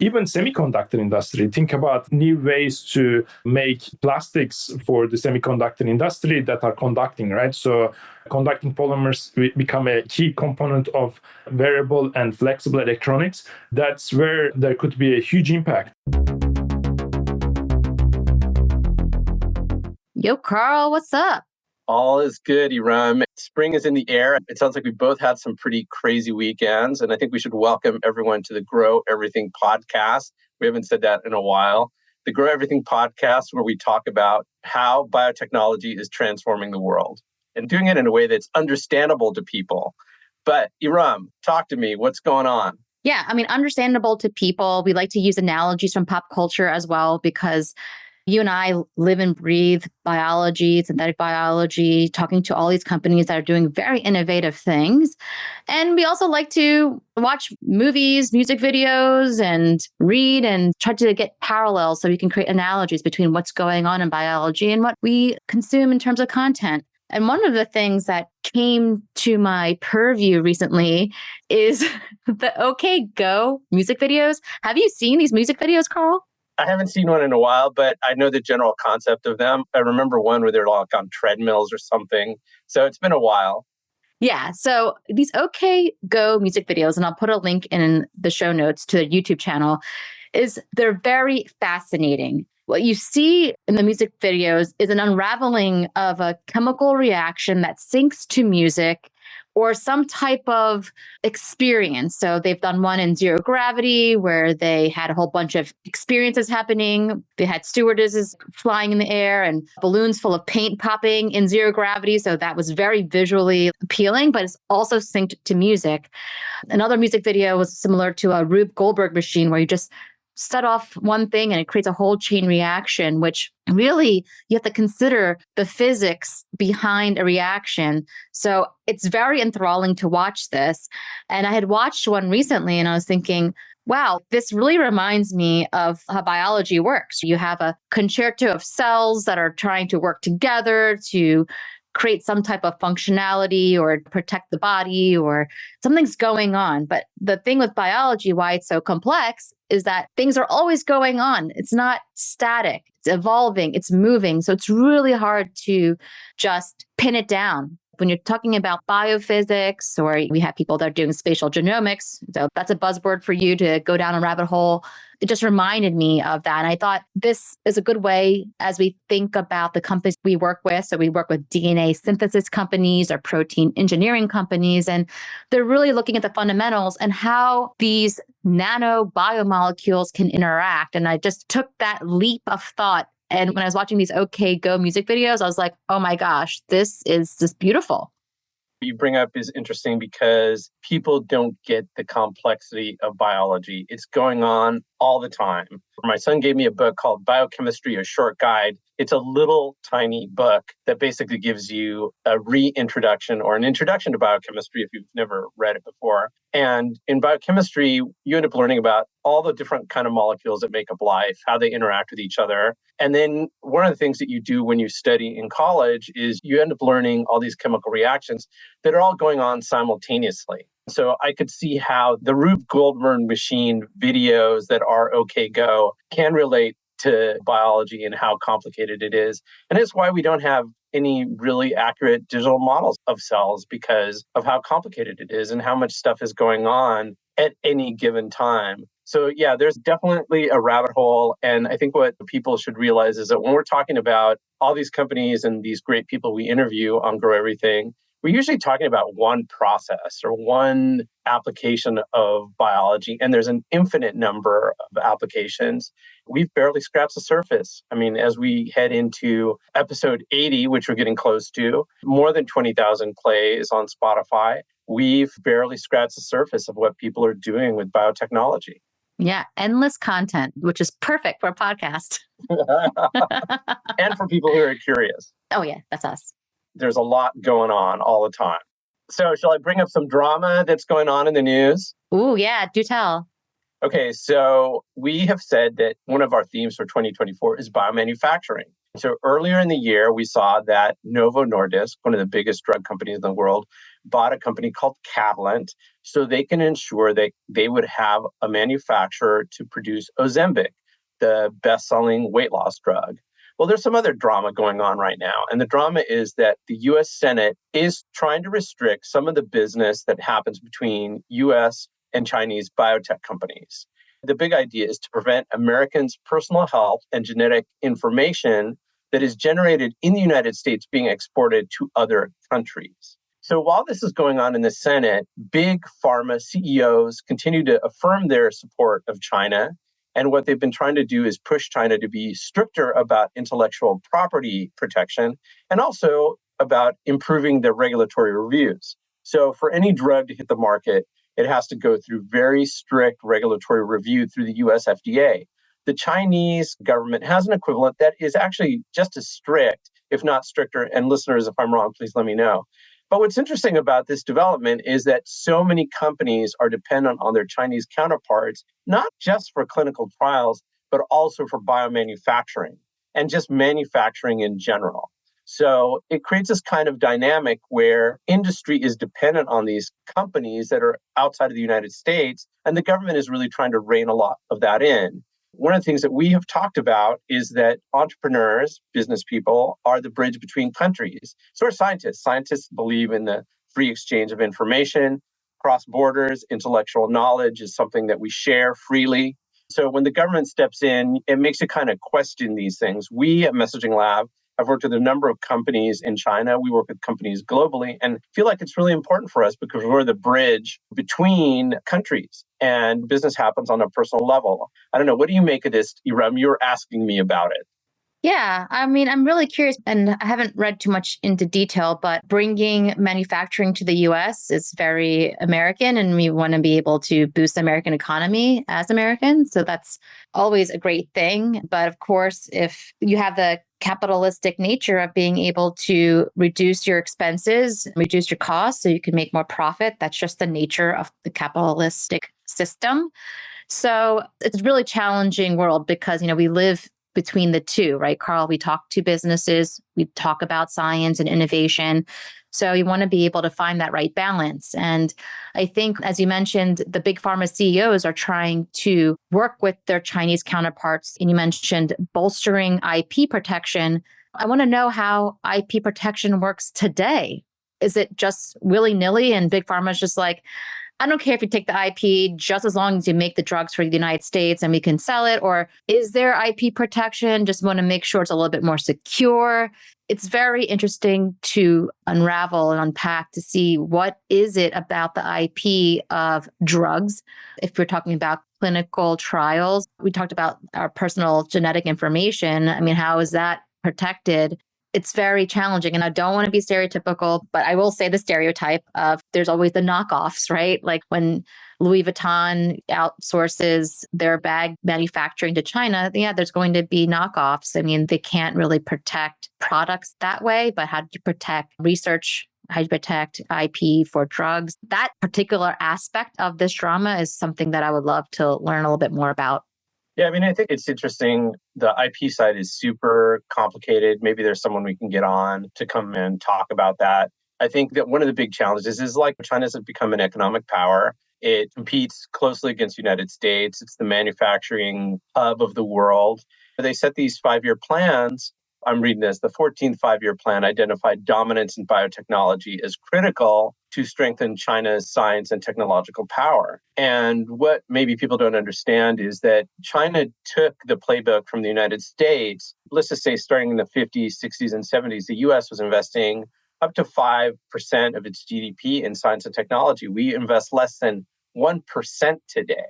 even semiconductor industry. Think about new ways to make plastics for the semiconductor industry that are conducting, right? So conducting polymers become a key component of wearable and flexible electronics. That's where there could be a huge impact. Yo, Karl, what's up? All is good, Erum. Spring is in the air. It sounds like we both had some pretty crazy weekends, and I think we should welcome everyone to the Grow Everything podcast. We haven't said that in a while. The Grow Everything podcast, where we talk about how biotechnology is transforming the world and doing it in a way that's understandable to people. But Erum, talk to me. What's going on? Yeah, I mean, understandable to people. We like to use analogies from pop culture as well, because you and I live and breathe biology, synthetic biology, talking to all these companies that are doing very innovative things. And we also like to watch movies, music videos, and read and try to get parallels so we can create analogies between what's going on in biology and what we consume in terms of content. And one of the things that came to my purview recently is the OK Go music videos. Have you seen these music videos, Karl? I haven't seen one in a while, but I know the general concept of them. I remember one where they're like on treadmills or something. So it's been a while. Yeah. So these OK Go music videos, and I'll put a link in the show notes to the YouTube channel, they're very fascinating. What you see in the music videos is an unraveling of a chemical reaction that syncs to music or some type of experience. So they've done one in zero gravity where they had a whole bunch of experiences happening. They had stewardesses flying in the air and balloons full of paint popping in zero gravity. So that was very visually appealing, but it's also synced to music. Another music video was similar to a Rube Goldberg machine where you just set off one thing and it creates a whole chain reaction, which really you have to consider the physics behind a reaction. So it's very enthralling to watch this. And I had watched one recently and I was thinking, wow, this really reminds me of how biology works. You have a concerto of cells that are trying to work together to create some type of functionality or protect the body or something's going on. But the thing with biology, why it's so complex, is that things are always going on. It's not static. It's evolving. It's moving. So it's really hard to just pin it down. When you're talking about biophysics, or we have people that are doing spatial genomics, so that's a buzzword for you to go down a rabbit hole. It just reminded me of that. And I thought this is a good way as we think about the companies we work with. So we work with DNA synthesis companies or protein engineering companies, and they're really looking at the fundamentals and how these nano biomolecules can interact. And I just took that leap of thought. And when I was watching these OK Go music videos, I was like, oh my gosh, this is just beautiful. What you bring up is interesting because people don't get the complexity of biology. It's going on all the time. My son gave me a book called Biochemistry, a Short Guide. It's a little tiny book that basically gives you a reintroduction or an introduction to biochemistry if you've never read it before. And in biochemistry, you end up learning about all the different kind of molecules that make up life, how they interact with each other. And then one of the things that you do when you study in college is you end up learning all these chemical reactions that are all going on simultaneously. So I could see how the Rube Goldberg machine videos that are OK Go can relate to biology and how complicated it is. And it's why we don't have any really accurate digital models of cells because of how complicated it is and how much stuff is going on at any given time. So yeah, there's definitely a rabbit hole. And I think what people should realize is that when we're talking about all these companies and these great people we interview on Grow Everything, we're usually talking about one process or one application of biology, and there's an infinite number of applications. We've barely scratched the surface. I mean, as we head into episode 80, which we're getting close to, more than 20,000 plays on Spotify, we've barely scratched the surface of what people are doing with biotechnology. Yeah, endless content, which is perfect for a podcast. And for people who are curious. Oh yeah, that's us. There's a lot going on all the time. So shall I bring up some drama that's going on in the news? Ooh, yeah, do tell. Okay, so we have said that one of our themes for 2024 is biomanufacturing. So earlier in the year, we saw that Novo Nordisk, one of the biggest drug companies in the world, bought a company called Catalent so they can ensure that they would have a manufacturer to produce Ozempic, the best-selling weight loss drug. Well, there's some other drama going on right now. And the drama is that the US Senate is trying to restrict some of the business that happens between US and Chinese biotech companies. The big idea is to prevent Americans' personal health and genetic information that is generated in the United States being exported to other countries. So while this is going on in the Senate, big pharma CEOs continue to affirm their support of China. And what they've been trying to do is push China to be stricter about intellectual property protection and also about improving their regulatory reviews. So for any drug to hit the market, it has to go through very strict regulatory review through the US FDA. The Chinese government has an equivalent that is actually just as strict, if not stricter. And listeners, if I'm wrong, please let me know. But what's interesting about this development is that so many companies are dependent on their Chinese counterparts, not just for clinical trials, but also for biomanufacturing and just manufacturing in general. So it creates this kind of dynamic where industry is dependent on these companies that are outside of the United States, and the government is really trying to rein a lot of that in. One of the things that we have talked about is that entrepreneurs, business people, are the bridge between countries. So are scientists. Scientists believe in the free exchange of information, cross borders, intellectual knowledge is something that we share freely. So when the government steps in, it makes you kind of question these things. We at Messaging Lab have worked with a number of companies in China. We work with companies globally and feel like it's really important for us because we're the bridge between countries and business happens on a personal level. I don't know. What do you make of this, Erum? You're asking me about it. Yeah, I mean, I'm really curious, and I haven't read too much into detail, but bringing manufacturing to the US is very American, and we want to be able to boost the American economy as Americans. So that's always a great thing. But of course, if you have the capitalistic nature of being able to reduce your expenses, reduce your costs so you can make more profit, that's just the nature of the capitalistic system. So it's a really challenging world because, we live between the two, right, Karl? We talk to businesses, we talk about science and innovation. So you want to be able to find that right balance. And I think, as you mentioned, the big pharma CEOs are trying to work with their Chinese counterparts. And you mentioned bolstering IP protection. I want to know how IP protection works today. Is it just willy-nilly and big pharma is just like, I don't care if you take the IP, just as long as you make the drugs for the United States and we can sell it? Or is there IP protection? Just want to make sure it's a little bit more secure. It's very interesting to unravel and unpack to see what is it about the IP of drugs. If we're talking about clinical trials, we talked about our personal genetic information. I mean, how is that protected? It's very challenging. And I don't want to be stereotypical, but I will say the stereotype of there's always the knockoffs, right? Like when Louis Vuitton outsources their bag manufacturing to China, there's going to be knockoffs. I mean, they can't really protect products that way, but how do you protect research? How do you protect IP for drugs? That particular aspect of this drama is something that I would love to learn a little bit more about. Yeah, I mean, I think it's interesting. The IP side is super complicated. Maybe there's someone we can get on to come and talk about that. I think that one of the big challenges is like China's become an economic power. It competes closely against the United States. It's the manufacturing hub of the world. They set these 5-year plans. I'm reading this. The 14th 5-year plan identified dominance in biotechnology as critical to strengthen China's science and technological power. And what maybe people don't understand is that China took the playbook from the United States. Let's just say starting in the 50s, 60s, and 70s, the US was investing up to 5% of its GDP in science and technology. We invest less than 1% today.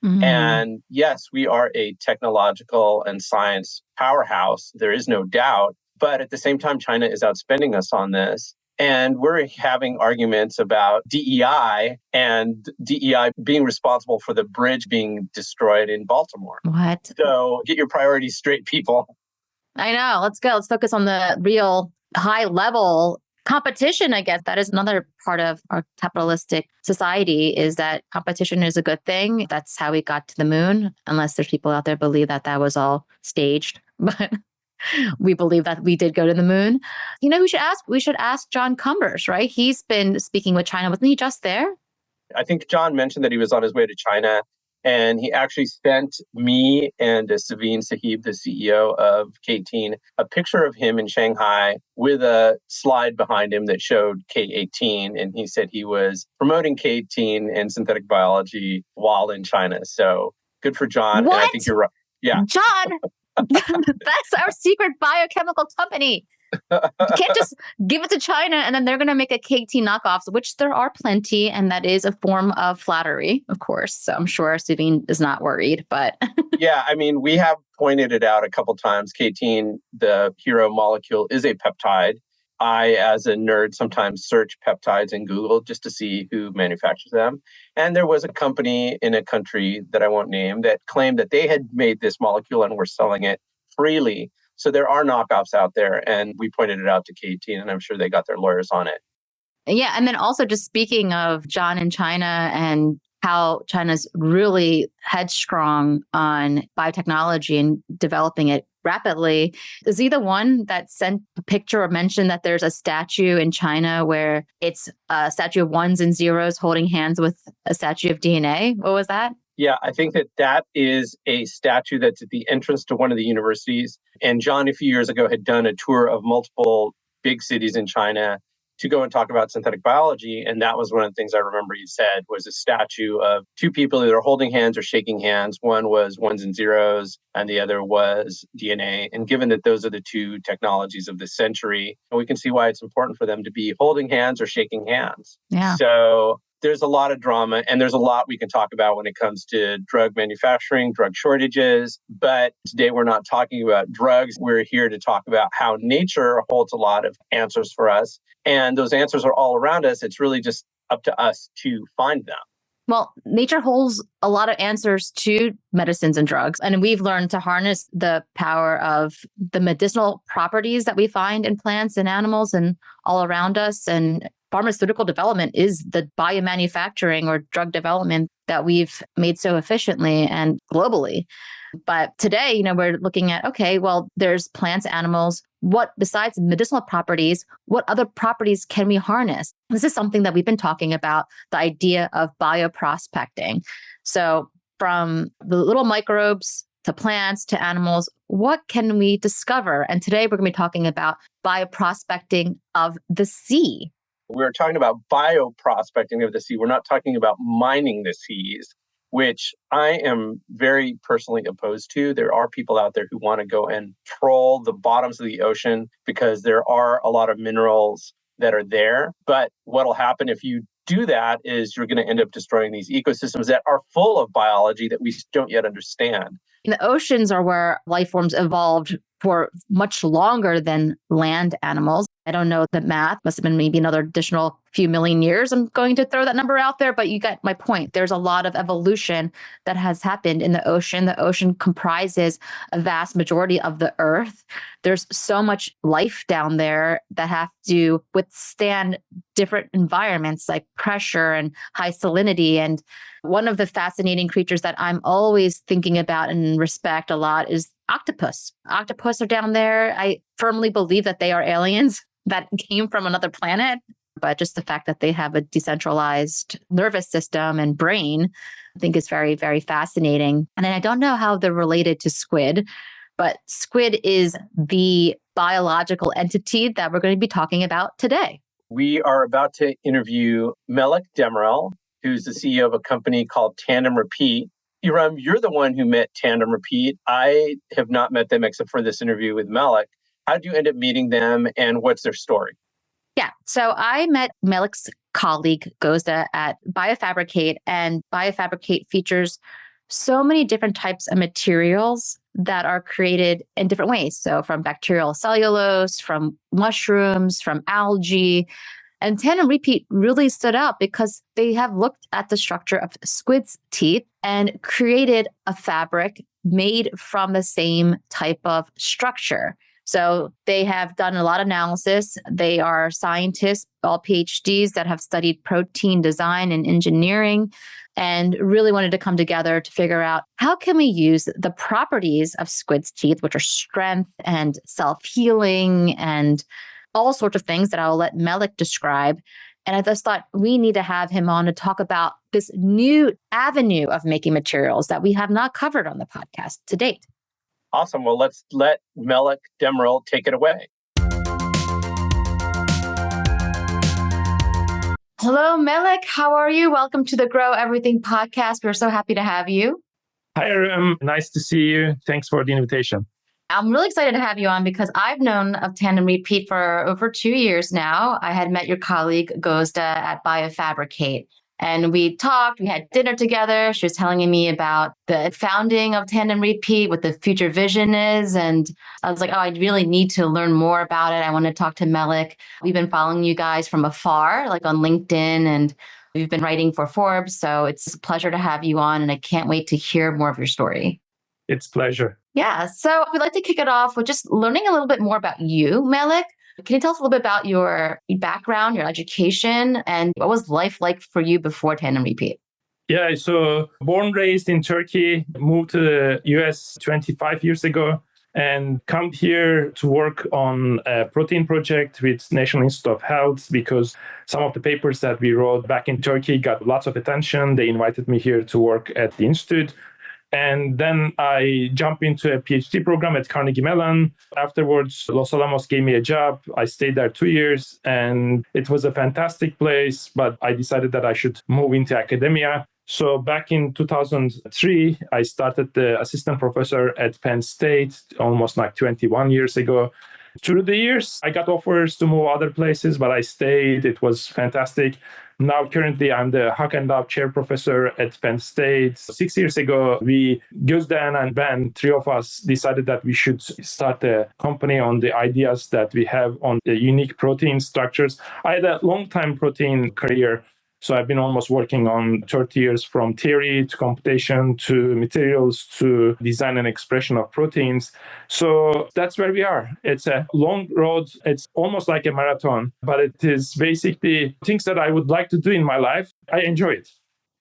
Mm-hmm. And yes, we are a technological and science powerhouse. There is no doubt. But at the same time, China is outspending us on this. And we're having arguments about DEI and DEI being responsible for the bridge being destroyed in Baltimore. What? So get your priorities straight, people. I know. Let's go. Let's focus on the real high level competition. I guess that is another part of our capitalistic society is that competition is a good thing. That's how we got to the moon, unless there's people out there believe that that was all staged. But we believe that we did go to the moon. We should ask John Cumbers, right? He's been speaking with China. Wasn't he just there? I think John mentioned that he was on his way to China, and he actually sent me and Saveen Sahib, the CEO of K18, a picture of him in Shanghai with a slide behind him that showed K18. And he said he was promoting K18 and synthetic biology while in China. So good for John. What? And I think you're right. Yeah. John, that's our secret biochemical company. You can't just give it to China and then they're going to make a KT knockoffs, which there are plenty. And that is a form of flattery, of course. So I'm sure Saveen is not worried, but. Yeah, I mean, we have pointed it out a couple times. K18, the hero molecule, is a peptide. I, as a nerd, sometimes search peptides in Google just to see who manufactures them. And there was a company in a country that I won't name that claimed that they had made this molecule and were selling it freely. So there are knockoffs out there, and we pointed it out to K18, and I'm sure they got their lawyers on it. Yeah. And then also just speaking of John and China and how China's really headstrong on biotechnology and developing it rapidly. Is he the one that sent a picture or mentioned that there's a statue in China where it's a statue of ones and zeros holding hands with a statue of DNA? What was that? Yeah, I think that is a statue that's at the entrance to one of the universities. And John, a few years ago, had done a tour of multiple big cities in China to go and talk about synthetic biology. And that was one of the things I remember he said was a statue of two people either holding hands or shaking hands. One was ones and zeros, and the other was DNA. And given that those are the two technologies of the century, we can see why it's important for them to be holding hands or shaking hands. Yeah. So there's a lot of drama, and there's a lot we can talk about when it comes to drug manufacturing, drug shortages. But today we're not talking about drugs. We're here to talk about how nature holds a lot of answers for us. And those answers are all around us. It's really just up to us to find them. Well, nature holds a lot of answers to medicines and drugs. And we've learned to harness the power of the medicinal properties that we find in plants and animals and all around us. And pharmaceutical development is the biomanufacturing or drug development that we've made so efficiently and globally. But today, we're looking at, okay, well, there's plants, animals. What, besides medicinal properties, what other properties can we harness? This is something that we've been talking about, the idea of bioprospecting. So from the little microbes to plants to animals, what can we discover? And today we're going to be talking about bioprospecting of the sea. We're talking about bioprospecting of the sea. We're not talking about mining the seas, which I am very personally opposed to. There are people out there who want to go and troll the bottoms of the ocean because there are a lot of minerals that are there. But what'll happen if you do that is you're going to end up destroying these ecosystems that are full of biology that we don't yet understand. The oceans are where life forms evolved for much longer than land animals. I don't know the math, must have been maybe another additional few million years. I'm going to throw that number out there, but you get my point. There's a lot of evolution that has happened in the ocean. The ocean comprises a vast majority of the earth. There's so much life down there that have to withstand different environments like pressure and high salinity. And one of the fascinating creatures that I'm always thinking about and respect a lot is octopus. Octopus are down there. I firmly believe that they are aliens that came from another planet. But just the fact that they have a decentralized nervous system and brain, I think is very, very fascinating. And I don't know how they're related to squid, but squid is the biological entity that we're going to be talking about today. We are about to interview Melik Demirel, who's the CEO of a company called Tandem Repeat. Erum, you're the one who met Tandem Repeat. I have not met them except for this interview with Melik. How did you end up meeting them, and what's their story? Yeah. So I met Melik's colleague, Gozda, at Biofabricate, and Biofabricate features so many different types of materials that are created in different ways. So from bacterial cellulose, from mushrooms, from algae. And Tandem Repeat really stood out because they have looked at the structure of squid's teeth and created a fabric made from the same type of structure. So they have done a lot of analysis. They are scientists, all PhDs that have studied protein design and engineering, and really wanted to come together to figure out how can we use the properties of squid's teeth, which are strength and self-healing and all sorts of things that I'll let Melik describe. And I just thought we need to have him on to talk about this new avenue of making materials that we have not covered on the podcast to date. Awesome. Well, let's let Melik Demirel take it away. Hello, Melik. How are you? Welcome to the Grow Everything podcast. We're so happy to have you. Hi, Erum. Nice to see you. Thanks for the invitation. I'm really excited to have you on because I've known of Tandem Repeat for over 2 years now. I had met your colleague, Gozda, at Biofabricate. And we talked, we had dinner together. She was telling me about the founding of Tandem Repeat, what the future vision is. And I was like, oh, I really need to learn more about it. I want to talk to Melik. We've been following you guys from afar, like on LinkedIn, and we've been writing for Forbes. So it's a pleasure to have you on. And I can't wait to hear more of your story. It's a pleasure. Yeah. So we'd like to kick it off with just learning a little bit more about you, Melik. Can you tell us a little bit about your background, your education, and what was life like for you before Tandem Repeat? Yeah, so born, raised in Turkey, moved to the US 25 years ago, and come here to work on a protein project with National Institute of Health because some of the papers that we wrote back in Turkey got lots of attention. They invited me here to work at the institute. And then I jumped into a PhD program at Carnegie Mellon. Afterwards, Los Alamos gave me a job. I stayed there 2 years, and it was a fantastic place, but I decided that I should move into academia. So back in 2003, I started the assistant professor at Penn State, almost like 21 years ago. Through the years, I got offers to move other places, but I stayed. It was fantastic. Now, currently, I'm the Huck endowed chair professor at Penn State. 6 years ago, Guzdan and Ben, three of us, decided that we should start a company on the ideas that we have on the unique protein structures. I had a long-time protein career. So I've been almost working on 30 years from theory to computation to materials to design and expression of proteins. So that's where we are. It's a long road. It's almost like a marathon, but it is basically things that I would like to do in my life. I enjoy it.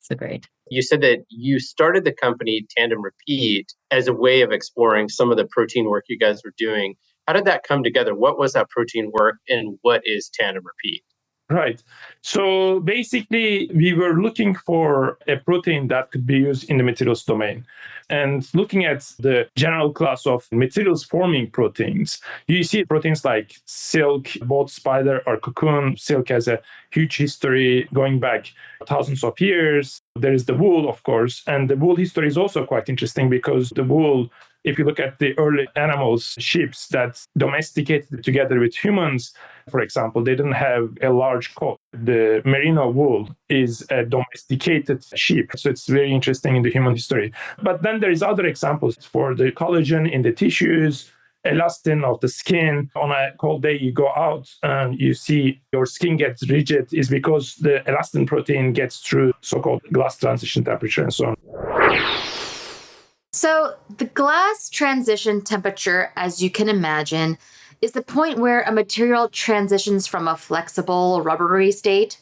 So great. You said that you started the company Tandem Repeat as a way of exploring some of the protein work you guys were doing. How did that come together? What was that protein work and what is Tandem Repeat? Right. So basically, we were looking for a protein that could be used in the materials domain. And looking at the general class of materials forming proteins, you see proteins like silk, both spider or cocoon. Silk has a huge history going back thousands of years. There is the wool, of course. And the wool history is also quite interesting because the wool, if you look at the early animals, sheep that domesticated together with humans, for example, they didn't have a large coat. The merino wool is a domesticated sheep. So it's very interesting in the human history. But then there is other examples for the collagen in the tissues, elastin of the skin. On a cold day, you go out and you see your skin gets rigid is because the elastin protein gets through so-called glass transition temperature and so on. So the glass transition temperature, as you can imagine, is the point where a material transitions from a flexible, rubbery state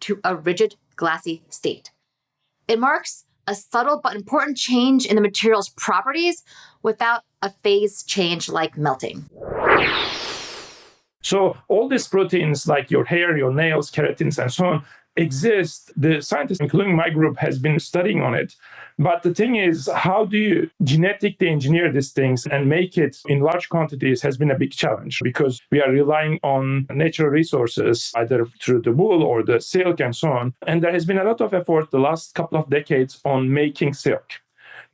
to a rigid, glassy state. It marks a subtle but important change in the material's properties without a phase change like melting. So all these proteins like your hair, your nails, keratins, and so on exist. The scientists, including my group, has been studying on it. But the thing is, how do you genetically engineer these things and make it in large quantities has been a big challenge because we are relying on natural resources, either through the wool or the silk and so on. And there has been a lot of effort the last couple of decades on making silk.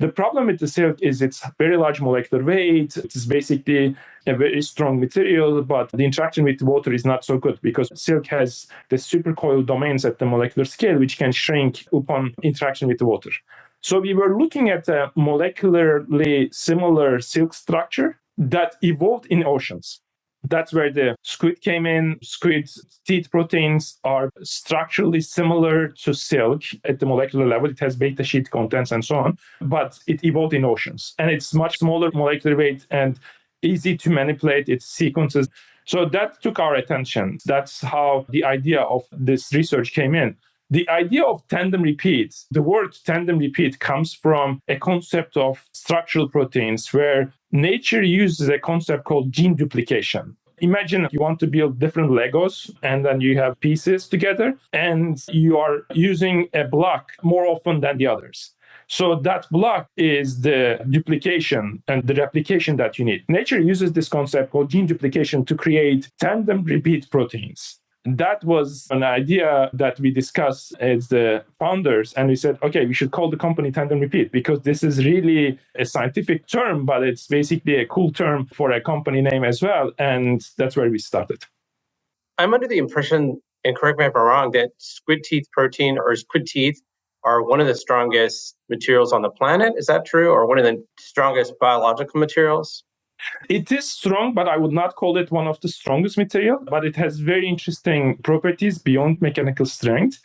The problem with the silk is it's very large molecular weight. It is basically a very strong material, but the interaction with water is not so good because silk has the supercoiled domains at the molecular scale, which can shrink upon interaction with the water. So we were looking at a molecularly similar silk structure that evolved in oceans. That's where the squid came in. Squid's teeth proteins are structurally similar to silk at the molecular level. It has beta sheet contents and so on, but it evolved in oceans. And it's much smaller molecular weight and easy to manipulate its sequences. So that took our attention. That's how the idea of this research came in. The idea of tandem repeat, the word tandem repeat comes from a concept of structural proteins where nature uses a concept called gene duplication. Imagine you want to build different Legos and then you have pieces together and you are using a block more often than the others. So that block is the duplication and the replication that you need. Nature uses this concept called gene duplication to create tandem repeat proteins. That was an idea that we discussed as the founders. And we said, okay, we should call the company Tandem Repeat because this is really a scientific term, but it's basically a cool term for a company name as well. And that's where we started. I'm under the impression, and correct me if I'm wrong, that squid teeth protein or squid teeth are one of the strongest materials on the planet. Is that true? Or one of the strongest biological materials? It is strong, but I would not call it one of the strongest material, but it has very interesting properties beyond mechanical strength.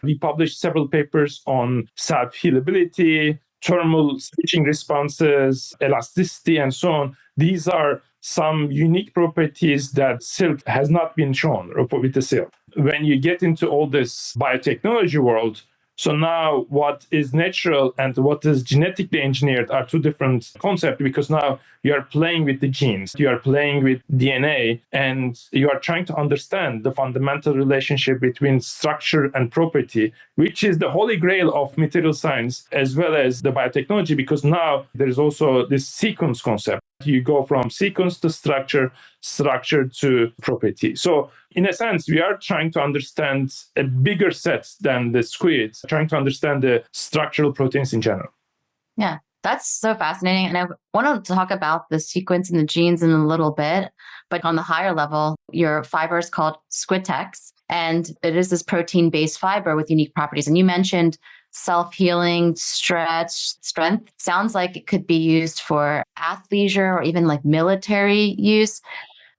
We published several papers on self-healability, thermal switching responses, elasticity, and so on. These are some unique properties that silk has not been shown with the silk. When you get into all this biotechnology world, so now what is natural and what is genetically engineered are two different concepts because now you are playing with the genes, you are playing with DNA, and you are trying to understand the fundamental relationship between structure and property, which is the holy grail of material science as well as the biotechnology, because now there's also this sequence concept. You go from sequence to structure, structure to property. So in a sense, we are trying to understand a bigger set than the squid, trying to understand the structural proteins in general. Yeah, that's so fascinating. And I want to talk about the sequence and the genes in a little bit. But on the higher level, your fiber is called Squitex, and it is this protein-based fiber with unique properties. And you mentioned self-healing, stretch, strength. Sounds like it could be used for athleisure or even like military use.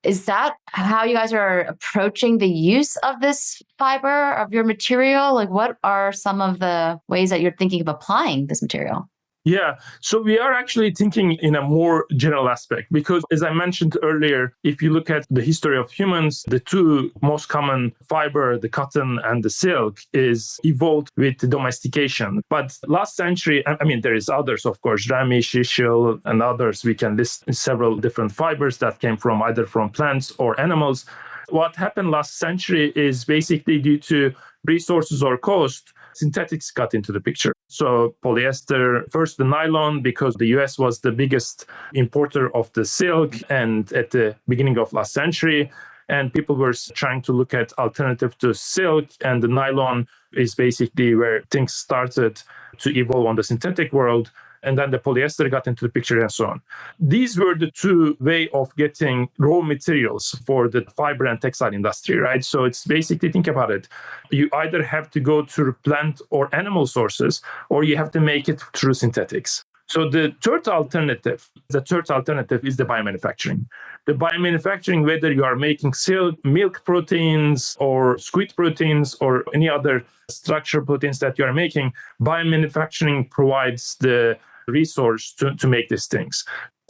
Is that how you guys are approaching the use of this fiber, of your material? Like, what are some of the ways that you're thinking of applying this material? Yeah, so we are actually thinking in a more general aspect because, as I mentioned earlier, if you look at the history of humans, the two most common fiber, the cotton and the silk, is evolved with domestication. But last century, I mean, there is others, of course, rami, shishil, and others. We can list several different fibers that came from either from plants or animals. What happened last century is basically due to resources or cost, synthetics got into the picture. So polyester, first the nylon, because the US was the biggest importer of the silk and at the beginning of last century. And people were trying to look at alternative to silk, and the nylon is basically where things started to evolve on the synthetic world. And then the polyester got into the picture and so on. These were the two ways of getting raw materials for the fiber and textile industry, right? So it's basically, think about it. You either have to go through plant or animal sources, or you have to make it through synthetics. So the third alternative is the biomanufacturing. The biomanufacturing, whether you are making silk, milk proteins or squid proteins or any other structural proteins that you are making, biomanufacturing provides the resource to make these things.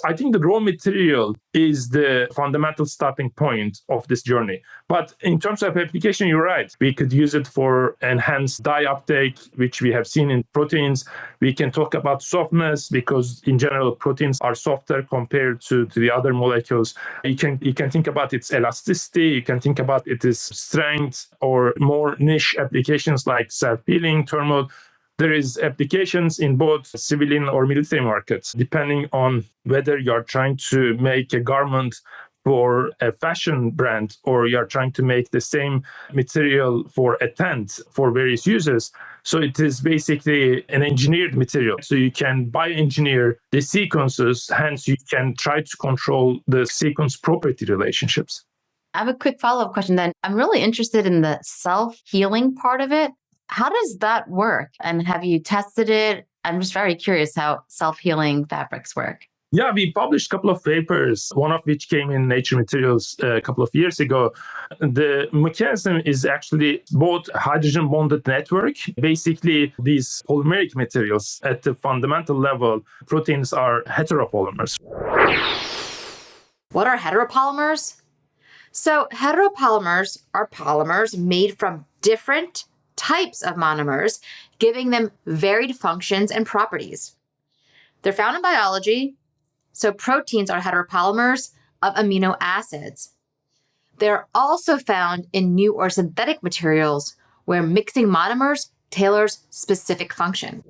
I think the raw material is the fundamental starting point of this journey. But in terms of application, you're right. We could use it for enhanced dye uptake, which we have seen in proteins. We can talk about softness because in general, proteins are softer compared to the other molecules. You can think about its elasticity. You can think about its strength or more niche applications like self-healing, thermal. There is applications in both civilian or military markets, depending on whether you're trying to make a garment for a fashion brand or you're trying to make the same material for a tent for various uses. So it is basically an engineered material. So you can bioengineer the sequences, hence you can try to control the sequence property relationships. I have a quick follow-up question then. I'm really interested in the self-healing part of it. How does that work? And have you tested it? I'm just very curious how self-healing fabrics work. Yeah, we published a couple of papers, one of which came in Nature Materials a couple of years ago. The mechanism is actually both hydrogen bonded network. Basically, these polymeric materials at the fundamental level, proteins are heteropolymers. What are heteropolymers? So heteropolymers are polymers made from different types of monomers, giving them varied functions and properties. They're found in biology. So proteins are heteropolymers of amino acids. They're also found in new or synthetic materials where mixing monomers tailors specific function.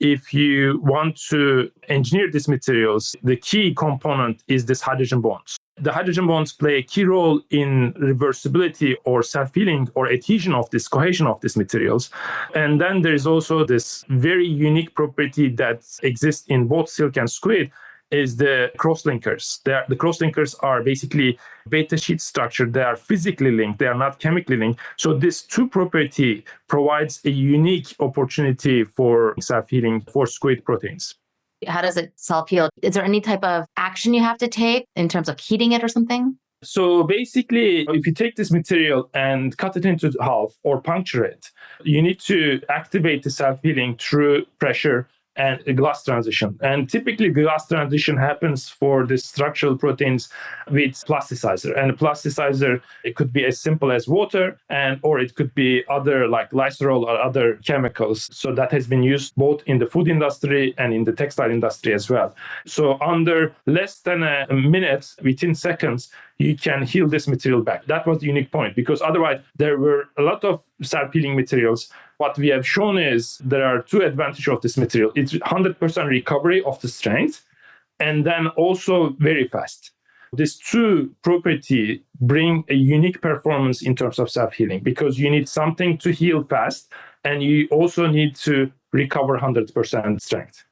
If you want to engineer these materials, the key component is this hydrogen bonds. The hydrogen bonds play a key role in reversibility or self-healing or adhesion of this cohesion of these materials. And then there's also this very unique property that exists in both silk and squid is the crosslinkers. The crosslinkers are basically beta sheet structure. They are physically linked. They are not chemically linked. So this two property provides a unique opportunity for self-healing for squid proteins. How does it self-heal? Is there any type of action you have to take in terms of heating it or something? So basically, if you take this material and cut it into half or puncture it, you need to activate the self-healing through pressure and a glass transition. And typically, glass transition happens for the structural proteins with plasticizer. And a plasticizer, it could be as simple as water, or it could be other like glycerol or other chemicals. So that has been used both in the food industry and in the textile industry as well. So under less than a minute, within seconds, you can heal this material back. That was the unique point, because otherwise there were a lot of self-healing materials. What we have shown is there are two advantages of this material. It's 100% recovery of the strength, and then also very fast. These two properties bring a unique performance in terms of self-healing, because you need something to heal fast, and you also need to recover 100% strength.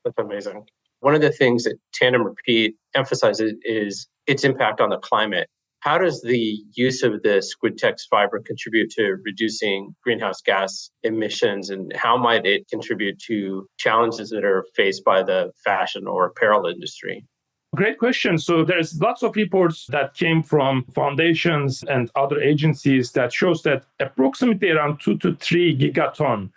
That's amazing. One of the things that Tandem Repeat emphasizes is its impact on the climate. How does the use of the Squitex fiber contribute to reducing greenhouse gas emissions, and how might it contribute to challenges that are faced by the fashion or apparel industry? Great question. So there's lots of reports that came from foundations and other agencies that shows that approximately around 2 to 3 gigaton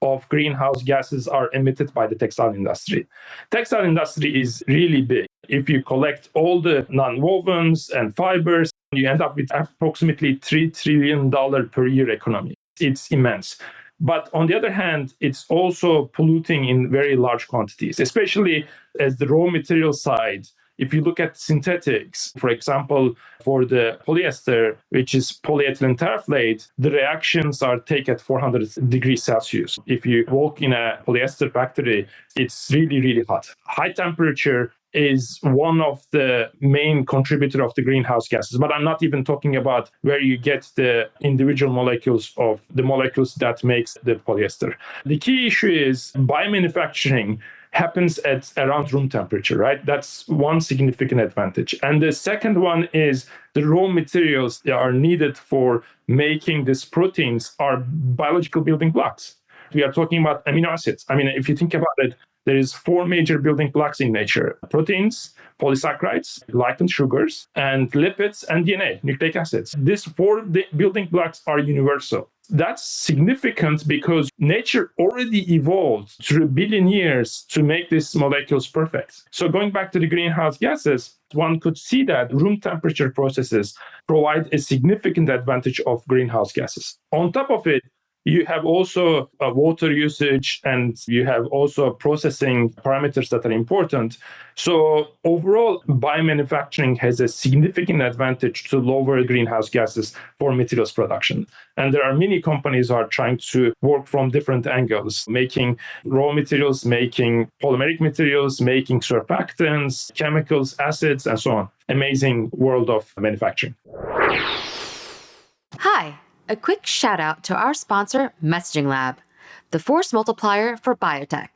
of greenhouse gases are emitted by the textile industry. Textile industry is really big. If you collect all the nonwovens and fibers, you end up with approximately $3 trillion per year economy. It's immense. But on the other hand, it's also polluting in very large quantities, especially as the raw material side. If you look at synthetics, for example, for the polyester, which is polyethylene terephthalate, the reactions are taken at 400 degrees Celsius. If you walk in a polyester factory, it's really, really hot. High temperature is one of the main contributor of the greenhouse gases. But I'm not even talking about where you get the individual molecules of the molecules that makes the polyester. The key issue is biomanufacturing happens at around room temperature, right? That's one significant advantage. And the second one is the raw materials that are needed for making these proteins are biological building blocks. We are talking about amino acids. I mean, if you think about it, there is 4 major building blocks in nature: proteins, polysaccharides, glycan sugars, and lipids and DNA, nucleic acids. These 4 building blocks are universal. That's significant because nature already evolved through a billion years to make these molecules perfect. So going back to the greenhouse gases, one could see that room temperature processes provide a significant advantage of greenhouse gases. On top of it, you have also water usage, and you have also processing parameters that are important. So overall, biomanufacturing has a significant advantage to lower greenhouse gases for materials production. And there are many companies who are trying to work from different angles, making raw materials, making polymeric materials, making surfactants, chemicals, acids, and so on. Amazing world of manufacturing. Hi. A quick shout out to our sponsor, Messaging Lab, the force multiplier for biotech.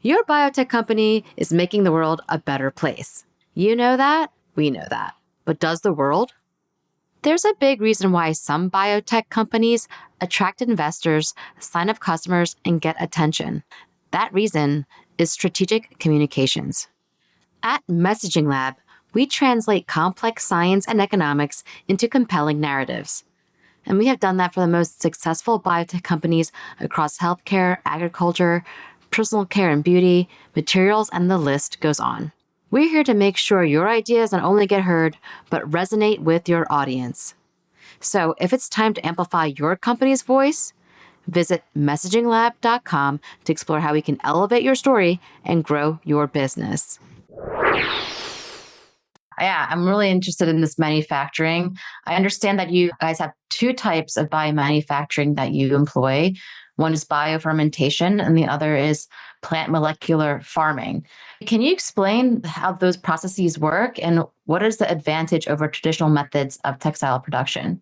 Your biotech company is making the world a better place. You know that, we know that. But does the world? There's a big reason why some biotech companies attract investors, sign up customers, and get attention. That reason is strategic communications. At Messaging Lab, we translate complex science and economics into compelling narratives. And we have done that for the most successful biotech companies across healthcare, agriculture, personal care and beauty, materials, and the list goes on. We're here to make sure your ideas not only get heard, but resonate with your audience. So if it's time to amplify your company's voice, visit messaginglab.com to explore how we can elevate your story and grow your business. Yeah, I'm really interested in this manufacturing. I understand that you guys have two types of biomanufacturing that you employ. One is biofermentation, and the other is plant molecular farming. Can you explain how those processes work and what is the advantage over traditional methods of textile production?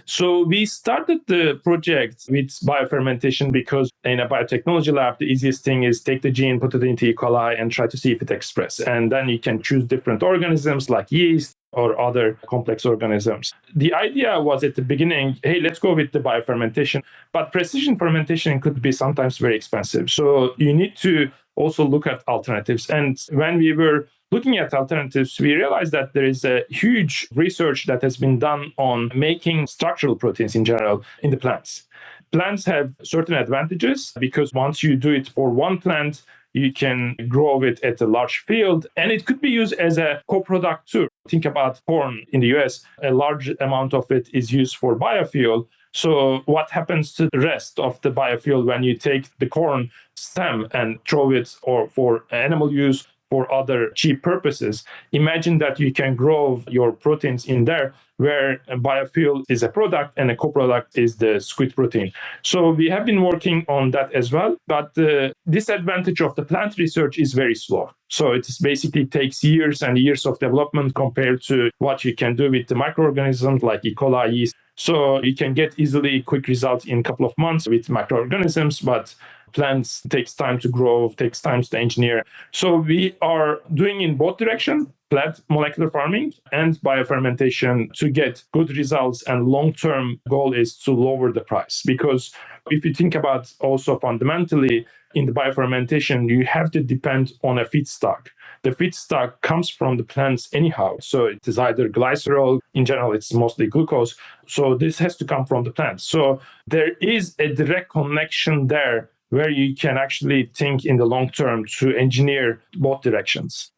So we started the project with biofermentation because in a biotechnology lab, the easiest thing is take the gene, put it into E. coli, and try to see if it expresses. And then you can choose different organisms like yeast or other complex organisms. The idea was at the beginning, hey, let's go with the biofermentation. But precision fermentation could be sometimes very expensive. So you need to also look at alternatives. And when we were looking at alternatives, we realized that there is a huge research that has been done on making structural proteins in general in the plants. Plants have certain advantages because once you do it for one plant, you can grow it at a large field, and it could be used as a co-product too. Think about corn in the US, a large amount of it is used for biofuel. So what happens to the rest of the biofuel when you take the corn stem and throw it or for animal use for other cheap purposes? Imagine that you can grow your proteins in there where a biofuel is a product and a co-product is the squid protein. So we have been working on that as well, but the disadvantage of the plant research is very slow. So it basically takes years and years of development compared to what you can do with the microorganisms like E. coli, yeast. So you can get easily quick results in a couple of months with microorganisms, but plants takes time to grow, takes time to engineer. So we are doing in both directions, plant molecular farming and biofermentation to get good results. And long-term goal is to lower the price. Because if you think about also fundamentally in the biofermentation, you have to depend on a feedstock. The feedstock comes from the plants anyhow. So it is either glycerol, in general, it's mostly glucose. So this has to come from the plants. So there is a direct connection there where you can actually think in the long term to engineer both directions.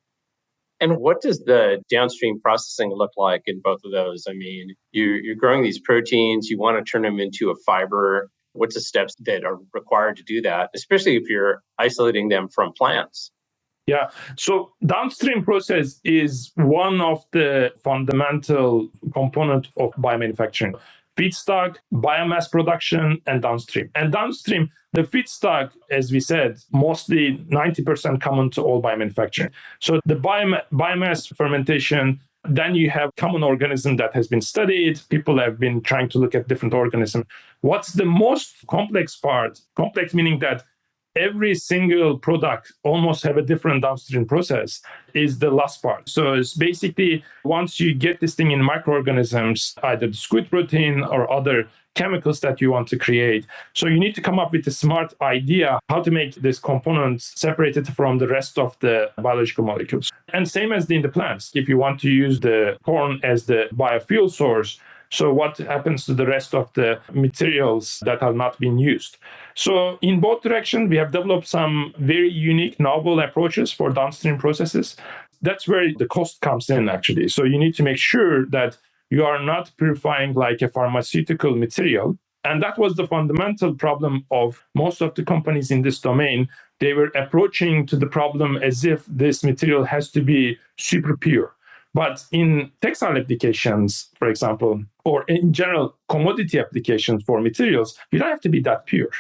And what does the downstream processing look like in both of those? I mean, you're growing these proteins, you want to turn them into a fiber. What's the steps that are required to do that, especially if you're isolating them from plants? Yeah, so downstream process is one of the fundamental components of biomanufacturing. Feedstock, biomass production, and downstream. And downstream, the feedstock, as we said, mostly 90% common to all biomanufacturing. So the biomass fermentation, then you have common organism that has been studied. People have been trying to look at different organisms. What's the most complex part? Complex meaning that every single product almost have a different downstream process is the last part. So it's basically once you get this thing in microorganisms, either the squid protein or other chemicals that you want to create. So you need to come up with a smart idea how to make this component separated from the rest of the biological molecules. And same as in the plants. If you want to use the corn as the biofuel source, so what happens to the rest of the materials that are not being used? So in both directions, we have developed some very unique, novel approaches for downstream processes. That's where the cost comes in, actually. So you need to make sure that you are not purifying like a pharmaceutical material. And that was the fundamental problem of most of the companies in this domain. They were approaching to the problem as if this material has to be super pure. But in textile applications, for example, or in general commodity applications for materials, you don't have to be that pure.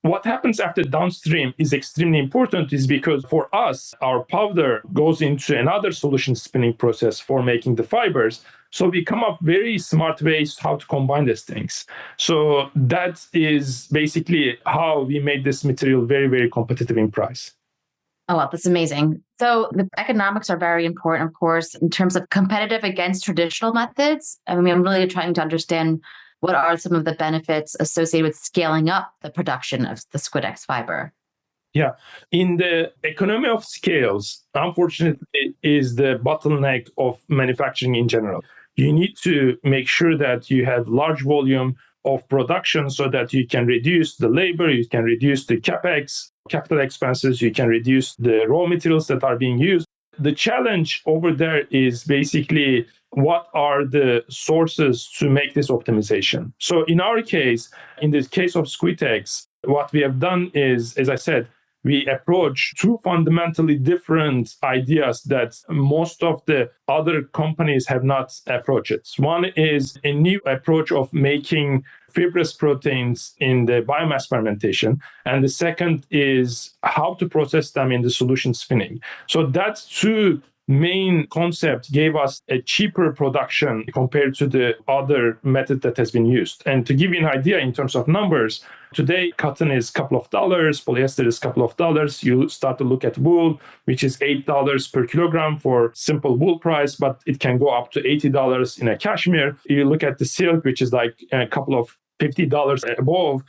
What happens after downstream is extremely important is because for us, our powder goes into another solution spinning process for making the fibers. So we come up very smart ways how to combine these things. So that is basically how we made this material very, very competitive in price. Oh, wow, that's amazing. So the economics are very important, of course, in terms of competitive against traditional methods. I mean, I'm really trying to understand what are some of the benefits associated with scaling up the production of the Squitex fiber. Yeah, in the economy of scales, unfortunately, is the bottleneck of manufacturing in general. You need to make sure that you have large volume of production so that you can reduce the labor, you can reduce the capex, capital expenses, you can reduce the raw materials that are being used. the challenge over there is basically what are the sources to make this optimization. So in our case, in the case of Squitex, what we have done is, as I said, we approach two fundamentally different ideas that most of the other companies have not approached. One is a new approach of making fibrous proteins in the biomass fermentation. And the second is how to process them in the solution spinning. So that's two main concept gave us a cheaper production compared to the other method that has been used. And to give you an idea in terms of numbers, today cotton is a couple of dollars, polyester is a couple of dollars. You start to look at wool, which is $8 per kilogram for simple wool price, but it can go up to $80 in a cashmere. You look at the silk, which is like a couple of $50 above.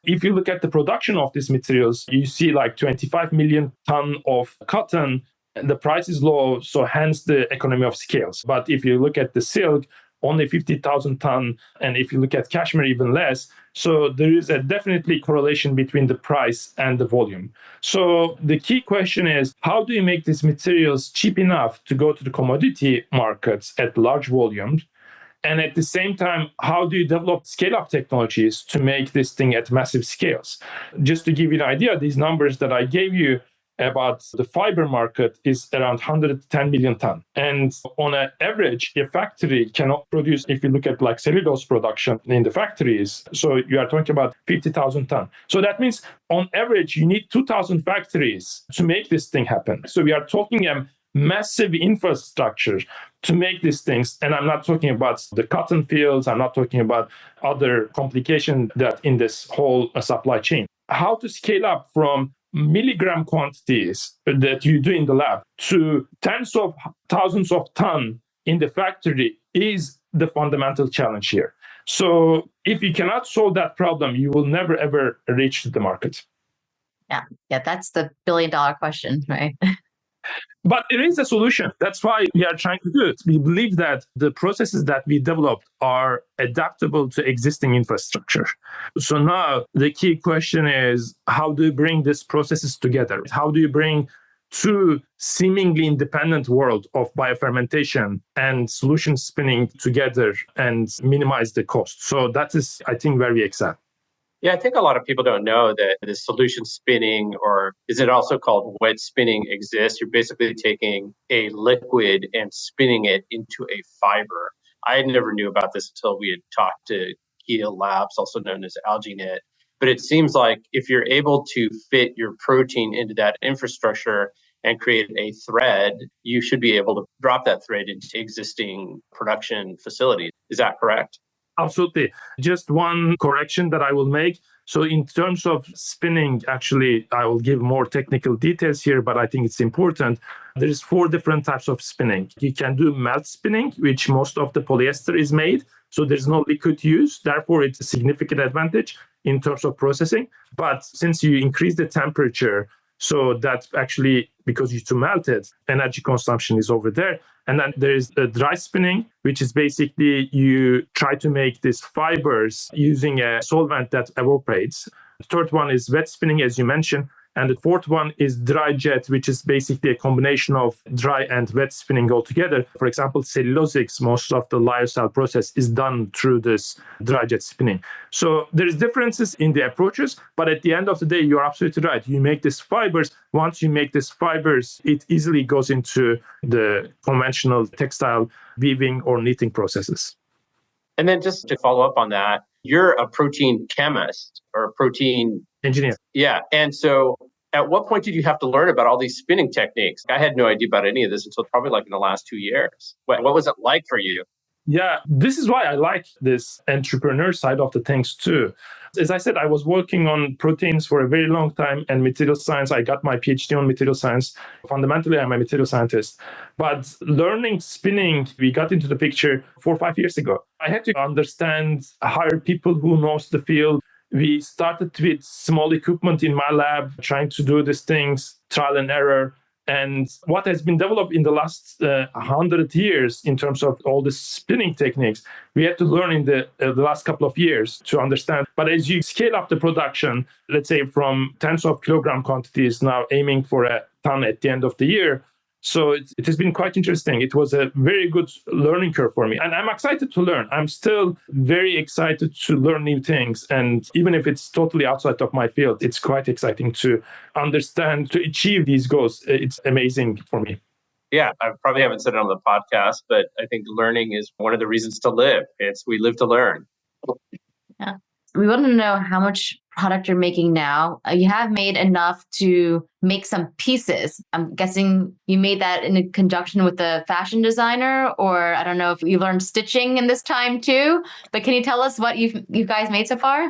If you look at the production of these materials, you see like 25 million ton of cotton. The price is low, so hence the economy of scales. But if you look at the silk, only 50,000 ton, and if you look at cashmere, even less. So there is a definitely correlation between the price and the volume. So the key question is, how do you make these materials cheap enough to go to the commodity markets at large volumes? And at the same time, how do you develop scale-up technologies to make this thing at massive scales? Just to give you an idea, these numbers that I gave you about the fiber market is around 110 million ton. And on an average, a factory cannot produce, if you look at like cellulose production in the factories, so you are talking about 50,000 ton. So that means on average, you need 2,000 factories to make this thing happen. So we are talking massive infrastructure to make these things. And I'm not talking about the cotton fields. I'm not talking about other complications that in this whole supply chain. How to scale up from milligram quantities that you do in the lab to tens of thousands of tons in the factory is the fundamental challenge here. So if you cannot solve that problem, you will never, ever reach the market. Yeah, that's the billion-dollar question, right? But it is a solution. That's why we are trying to do it. We believe that the processes that we developed are adaptable to existing infrastructure. So now the key question is, how do you bring these processes together? How do you bring two seemingly independent world of biofermentation and solution spinning together and minimize the cost? So that is, I think, where we excel. Yeah, I think a lot of people don't know that the solution spinning, or is it also called wet spinning, exists. You're basically taking a liquid and spinning it into a fiber. I never knew about this until we had talked to Geo Labs, also known as AlgaeNet. But it seems like if you're able to fit your protein into that infrastructure and create a thread, you should be able to drop that thread into existing production facilities. Is that correct? Absolutely. Just one correction that I will make. So in terms of spinning, actually, I will give more technical details here, but I think it's important. There's 4 different types of spinning. You can do melt spinning, which most of the polyester is made. So there's no liquid use. Therefore, it's a significant advantage in terms of processing. But since you increase the temperature, so that actually, because you to melt it, energy consumption is over there. And then there is the dry spinning, which is basically you try to make these fibers using a solvent that evaporates. The third one is wet spinning, as you mentioned. And the fourth one is dry jet, which is basically a combination of dry and wet spinning altogether. For example, cellulosics, most of the lyocell process is done through this dry jet spinning. So there's differences in the approaches, but at the end of the day, you're absolutely right. You make these fibers. Once you make these fibers, it easily goes into the conventional textile weaving or knitting processes. And then just to follow up on that, you're a protein chemist or a protein engineer. Yeah. And so at what point did you have to learn about all these spinning techniques? I had no idea about any of this until probably like in the last 2 years. What was it like for you? Yeah, this is why I like this entrepreneur side of the things too. As I said, I was working on proteins for a very long time and material science. I got my PhD on material science. Fundamentally, I'm a material scientist. But learning spinning, we got into the picture 4 or 5 years ago. I had to understand, hire people who knows the field. We started with small equipment in my lab, trying to do these things, trial and error. And what has been developed in the last 100 years in terms of all the spinning techniques, we had to learn in the last couple of years to understand. But as you scale up the production, let's say from tens of kilogram quantities, now aiming for a ton at the end of the year, So it has been quite interesting. It was a very good learning curve for me. And I'm excited to learn. I'm still very excited to learn new things. And even if it's totally outside of my field, it's quite exciting to understand, to achieve these goals. It's amazing for me. Yeah, I probably haven't said it on the podcast, but I think learning is one of the reasons to live. We live to learn. Yeah. We want to know how much product you're making now. You have made enough to make some pieces. I'm guessing you made that in conjunction with the fashion designer, or I don't know if you learned stitching in this time too. But can you tell us what you guys made so far?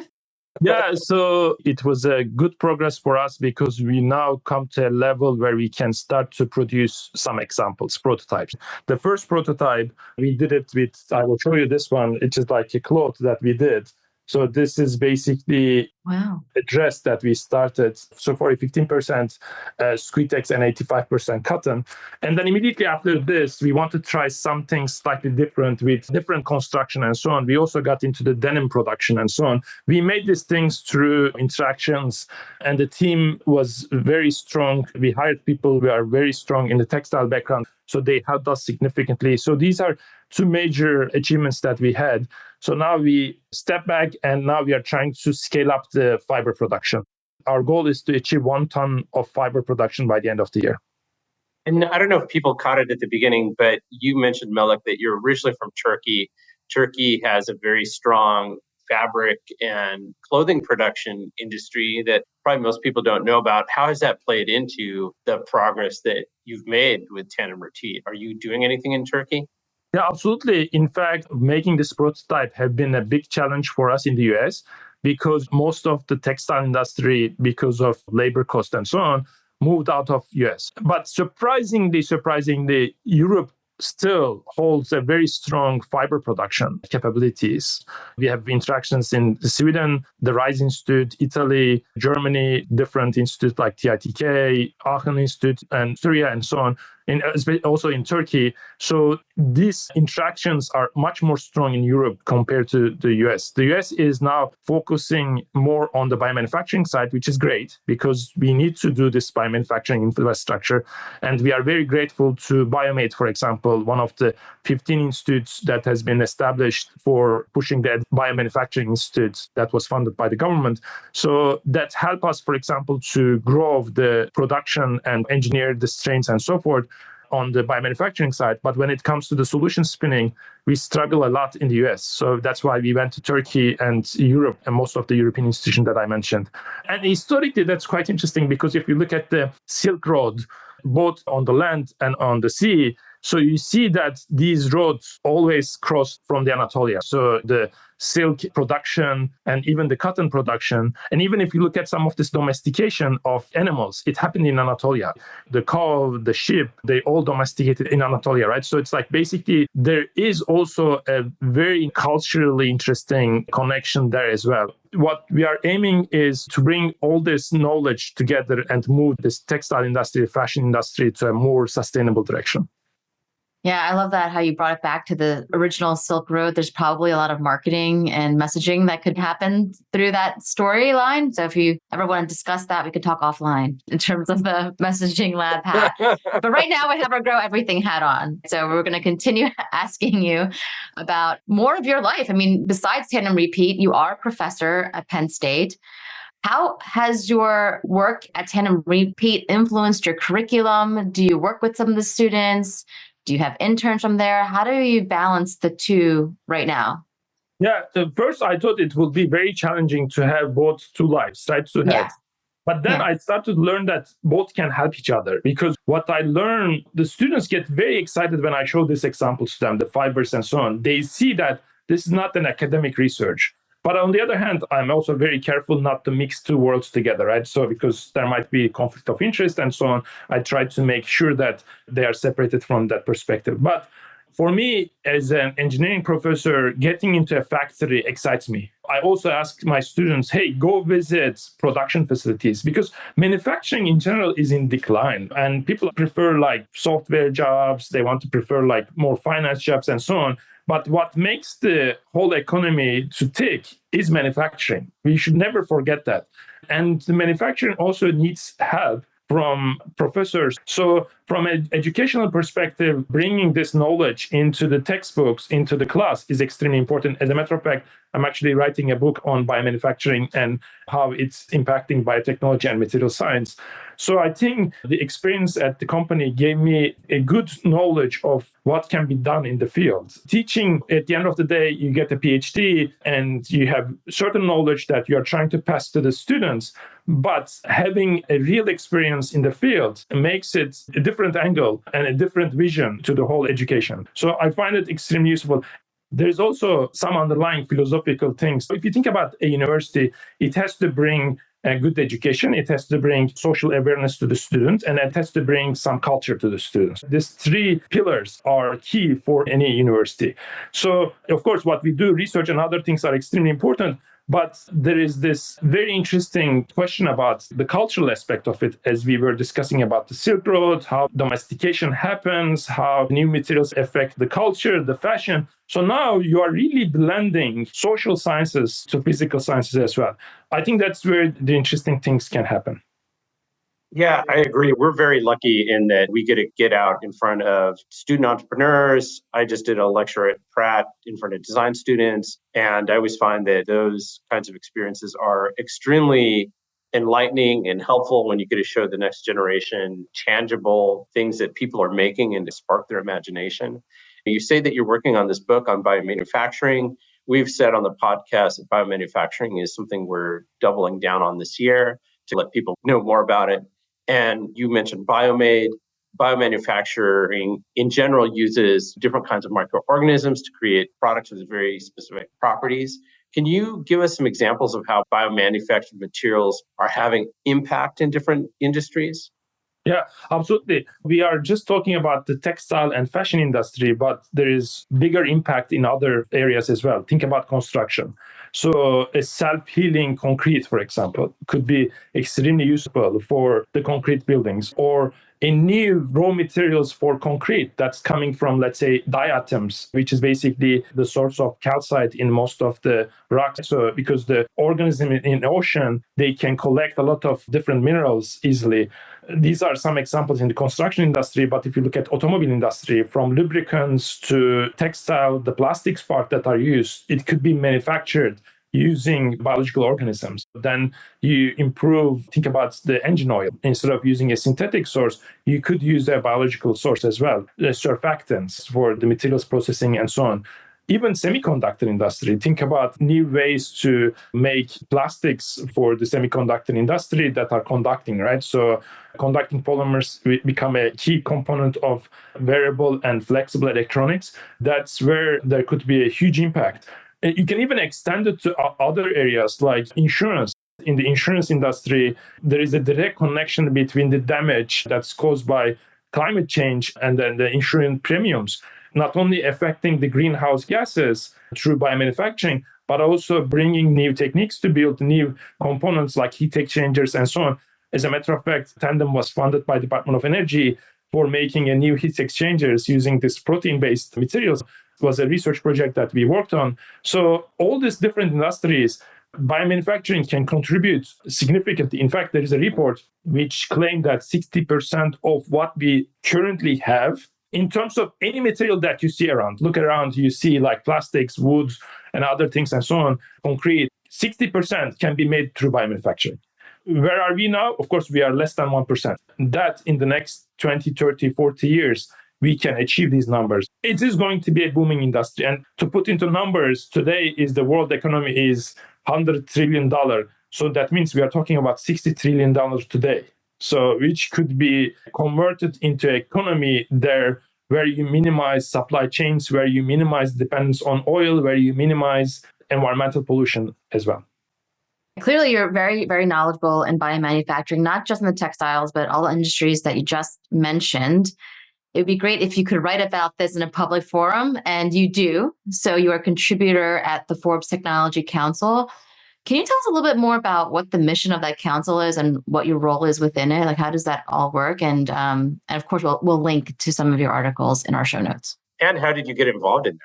Yeah, so it was a good progress for us because we now come to a level where we can start to produce some examples, prototypes. The first prototype, we did it with, I will show you this one. It's just like a cloth that we did. So this is basically a dress that we started. So for a 15% Squitex and 85% cotton. And then immediately after this, we want to try something slightly different with different construction and so on. We also got into the denim production and so on. We made these things through interactions, and the team was very strong. We hired people who are very strong in the textile background, so they helped us significantly. So these are two major achievements that we had. So now we step back and now we are trying to scale up the fiber production. Our goal is to achieve 1 ton of fiber production by the end of the year. And I don't know if people caught it at the beginning, but you mentioned, Melik, that you're originally from Turkey. Turkey has a very strong fabric and clothing production industry that probably most people don't know about. How has that played into the progress that you've made with Tandem Repeat? Are you doing anything in Turkey? Yeah, absolutely. In fact, making this prototype have been a big challenge for us in the US because most of the textile industry, because of labor cost and so on, moved out of US. But surprisingly, Europe still holds a very strong fiber production capabilities. We have interactions in Sweden, the RISE Institute, Italy, Germany, different institutes like TITK, Aachen Institute, and Syria, and so on. Also in Turkey. So these interactions are much more strong in Europe compared to the US. The US is now focusing more on the biomanufacturing side, which is great because we need to do this biomanufacturing infrastructure. And we are very grateful to Biomate, for example, one of the 15 institutes that has been established for pushing the biomanufacturing institute that was funded by the government. So that helped us, for example, to grow the production and engineer the strains and so forth on the biomanufacturing side. But when it comes to the solution spinning, we struggle a lot in the US. So that's why we went to Turkey and Europe and most of the European institutions that I mentioned. And historically, that's quite interesting because if you look at the Silk Road, both on the land and on the sea, so you see that these roads always cross from the Anatolia. So the silk production and even the cotton production. And even if you look at some of this domestication of animals, it happened in Anatolia. The cow, the sheep, they all domesticated in Anatolia, right? So it's like basically there is also a very culturally interesting connection there as well. What we are aiming is to bring all this knowledge together and move this textile industry, fashion industry to a more sustainable direction. Yeah, I love that how you brought it back to the original Silk Road. There's probably a lot of marketing and messaging that could happen through that storyline. So if you ever want to discuss that, we could talk offline in terms of the messaging lab hat. But right now we have our Grow Everything hat on. So we're going to continue asking you about more of your life. I mean, besides Tandem Repeat, you are a professor at Penn State. How has your work at Tandem Repeat influenced your curriculum? Do you work with some of the students? Do you have interns from there? How do you balance the two right now? Yeah, first I thought it would be very challenging to have both two lives, right? To have. But then I started to learn that both can help each other because what I learned, the students get very excited when I show these examples to them, the fibers and so on. They see that this is not an academic research. But on the other hand, I'm also very careful not to mix two worlds together, right? So because there might be conflict of interest and so on, I try to make sure that they are separated from that perspective. But for me, as an engineering professor, getting into a factory excites me. I also ask my students, hey, go visit production facilities because manufacturing in general is in decline and people prefer like software jobs. They want to prefer like more finance jobs and so on. But what makes the whole economy to tick is manufacturing. We should never forget that. And the manufacturing also needs help from professors. So from an educational perspective, bringing this knowledge into the textbooks, into the class is extremely important. As a matter of fact, I'm actually writing a book on biomanufacturing and how it's impacting biotechnology and material science. So I think the experience at the company gave me a good knowledge of what can be done in the field. Teaching, at the end of the day, you get a PhD and you have certain knowledge that you are trying to pass to the students. But having a real experience in the field makes it a different angle and a different vision to the whole education. So I find it extremely useful. There's also some underlying philosophical things. If you think about a university, it has to bring a good education, it has to bring social awareness to the student, and it has to bring some culture to the students. These three pillars are key for any university. So, of course, what we do, research and other things are extremely important. But there is this very interesting question about the cultural aspect of it, as we were discussing about the Silk Road, how domestication happens, how new materials affect the culture, the fashion. So now you are really blending social sciences to physical sciences as well. I think that's where the interesting things can happen. Yeah, I agree. We're very lucky in that we get to get out in front of student entrepreneurs. I just did a lecture at Pratt in front of design students, and I always find that those kinds of experiences are extremely enlightening and helpful when you get to show the next generation tangible things that people are making and to spark their imagination. You say that you're working on this book on biomanufacturing. We've said on the podcast that biomanufacturing is something we're doubling down on this year to let people know more about it. And you mentioned biomade. Biomanufacturing in general uses different kinds of microorganisms to create products with very specific properties. Can you give us some examples of how biomanufactured materials are having impact in different industries? Yeah, absolutely. We are just talking about the textile and fashion industry, but there is bigger impact in other areas as well. Think about construction. So a self-healing concrete, for example, could be extremely useful for the concrete buildings, or a new raw materials for concrete that's coming from, let's say, diatoms, which is basically the source of calcite in most of the rocks. So because the organism in the ocean, they can collect a lot of different minerals easily. These are some examples in the construction industry, but if you look at automobile industry, from lubricants to textile, the plastics part that are used, it could be manufactured using biological organisms. Then you improve, think about the engine oil. Instead of using a synthetic source, you could use a biological source as well, the surfactants for the materials processing and so on. Even semiconductor industry, think about new ways to make plastics for the semiconductor industry that are conducting, right? So conducting polymers become a key component of variable and flexible electronics. That's where there could be a huge impact. You can even extend it to other areas like insurance. In the insurance industry, there is a direct connection between the damage that's caused by climate change and then the insurance premiums, not only affecting the greenhouse gases through biomanufacturing, but also bringing new techniques to build new components like heat exchangers and so on. As a matter of fact, Tandem was funded by the Department of Energy for making a new heat exchangers using this protein-based materials. It was a research project that we worked on. So all these different industries, biomanufacturing can contribute significantly. In fact, there is a report which claimed that 60% of what we currently have in terms of any material that you see around, look around, you see like plastics, woods, and other things and so on, concrete, 60% can be made through biomanufacturing. Where are we now? Of course, we are less than 1%. That in the next 20, 30, 40 years, we can achieve these numbers. It is going to be a booming industry. And to put into numbers, today is the world economy is $100 trillion. So that means we are talking about $60 trillion today. So which could be converted into economy there where you minimize supply chains, where you minimize dependence on oil, where you minimize environmental pollution as well. Clearly, you're very, very knowledgeable in biomanufacturing, not just in the textiles, but all the industries that you just mentioned. It would be great if you could write about this in a public forum, and you do. So you are a contributor at the Forbes Technology Council. Can you tell us a little bit more about what the mission of that council is and what your role is within it? Like, how does that all work? And of course, we'll link to some of your articles in our show notes. And how did you get involved in that?